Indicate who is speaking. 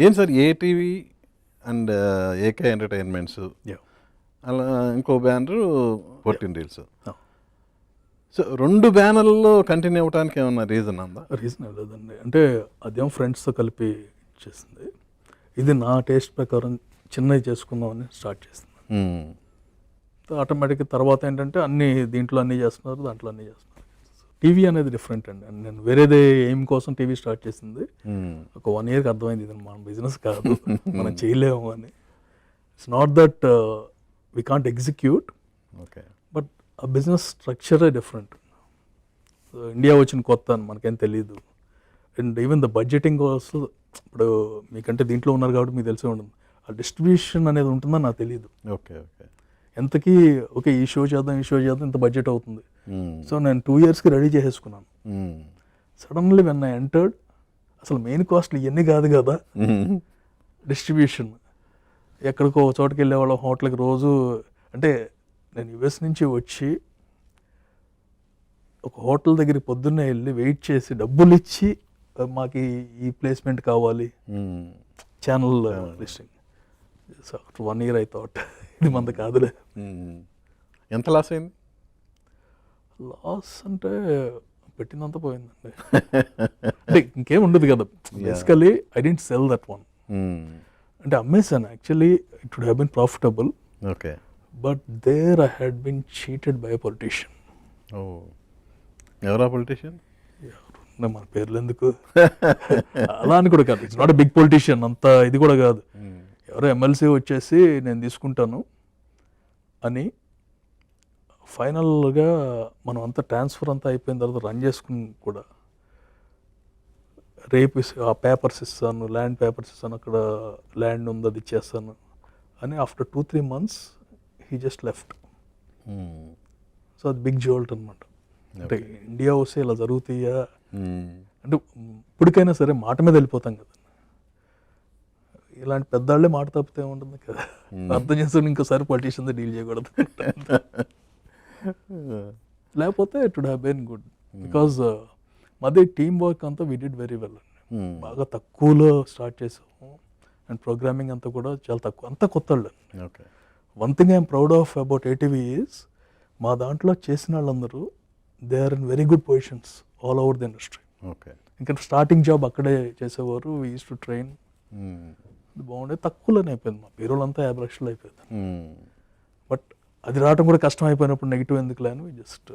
Speaker 1: ఏం sir ATV and AK entertainments,
Speaker 2: Yeah.
Speaker 1: అలా ఇంకో బ్యానరు 14 రీల్స్.
Speaker 2: Oh.
Speaker 1: సో 2 బ్యానర్లలో కంటిన్యూ అవ్వడానికి ఏమన్నా రీజన్ ఉందా?
Speaker 2: రీజన్ లేదండి, అంటే అదేం ఫ్రెండ్స్తో కలిపి చేసింది. ఇది నా టేస్ట్ ప్రకారం చిన్నవి చేసుకుందామని స్టార్ట్ చేసింది. ఆటోమేటిక్గా తర్వాత ఏంటంటే అన్ని దీంట్లో అన్నీ చేస్తున్నారు, దాంట్లో అన్నీ చేస్తున్నారు. టీవీ అనేది డిఫరెంట్ అండి. నేను వేరేదే ఎయిమ్ కోసం టీవీ స్టార్ట్ చేసింది. ఒక 1 yearకి అర్థమైంది ఇది మన బిజినెస్ కాదు, మనం చేయలేము అని. It's not that we can't execute,
Speaker 1: okay,
Speaker 2: but ఆ బిజినెస్ స్ట్రక్చరే డిఫరెంట్. ఇండియా వచ్చిన కొత్త అని మనకేం తెలియదు. And even the budgeting also, ఇప్పుడు మీకంటే దీంట్లో ఉన్నారు కాబట్టి మీకు తెలిసే ఉంటుంది, ఆ డిస్ట్రిబ్యూషన్ అనేది ఉంటుందని నాకు తెలియదు.
Speaker 1: Okay, okay.
Speaker 2: ఎంతకీ ఓకే ఈ షో చేద్దాం ఇంత బడ్జెట్ అవుతుంది. సో నేను 2 yearsకి రెడీ చేసేసుకున్నాను. సడన్లీ వెన్ ఐ ఎంటర్డ్, అసలు మెయిన్ కాస్ట్ ఇవన్నీ కాదు కదా, డిస్ట్రిబ్యూషన్. ఎక్కడికో చోటుకి వెళ్ళేవాళ్ళం హోటల్కి రోజు. అంటే నేను యుఎస్ నుంచి వచ్చి ఒక హోటల్ దగ్గరికి పొద్దున్నే వెళ్ళి వెయిట్ చేసి డబ్బులు ఇచ్చి మాకు ఈ ప్లేస్మెంట్ కావాలి, channel listing. So after 1 year I thought ఇది మంది కాదులే.
Speaker 1: ఎంత లాస్ అయింది?
Speaker 2: లాస్ అంటే పెట్టినంత పోయిందండి. అంటే ఇంకేం ఉండదు కదా. Basically I didn't sell that one. అంటే అమ్మేసాను. Actually it would have been profitable,
Speaker 1: okay,
Speaker 2: but there I had been cheated by a politician.
Speaker 1: ఓ, ఎవరా పొలిటీషియన్?
Speaker 2: మన పేర్లు ఎందుకు అలా అని కూడా కాదు. It's not a big politician, అంత ఇది కూడా కాదు. ఎవరో ఎమ్మెల్సీ వచ్చేసి నేను తీసుకుంటాను అని, ఫైనల్గా మనం అంతా ట్రాన్స్ఫర్ అంతా అయిపోయిన తర్వాత రన్ చేసుకుని కూడా రేపు ఆ పేపర్స్ ఇస్తాను, ల్యాండ్ పేపర్స్ ఇస్తాను, అక్కడ ల్యాండ్ ఉంది అది ఇచ్చేస్తాను అని after 2-3 months he just left. So అది బిగ్ జోల్ట్ అనమాట. అంటే ఇండియా వస్తే ఇలా జరుగుతాయా అంటే ఇప్పటికైనా సరే మాట మీద వెళ్ళిపోతాం కదా. ఇలాంటి పెద్దాళ్లే మాట తప్పితే ఏముంటుంది కదా, అర్థం చేసుకుని ఇంకోసారి పొలిటీషియన్తో డీల్ చేయకూడదు. లేకపోతే it would have been good, because మాది టీమ్ వర్క్ అంతా వి డిడ్ వెరీ వెల్ అండి. బాగా తక్కువలో స్టార్ట్ చేసాము. అండ్ ప్రోగ్రామింగ్ అంతా కూడా చాలా తక్కువ, అంతా కొత్త వాళ్ళు. One thing I am proud of about ATV is, మా దాంట్లో చేసిన వాళ్ళందరూ they are in very good positions all over the industry. ఇంకా స్టార్టింగ్ జాబ్ అక్కడే చేసేవారు. We use to train. బాగుండే, తక్కువలోనే అయిపోయింది. మా పేరోళ్ళు అంతా 50 లక్షలు అయిపోయింది. బట్ అది రావడం కూడా కష్టం అయిపోయినప్పుడు నెగిటివ్ ఎందుకు లేని జస్ట్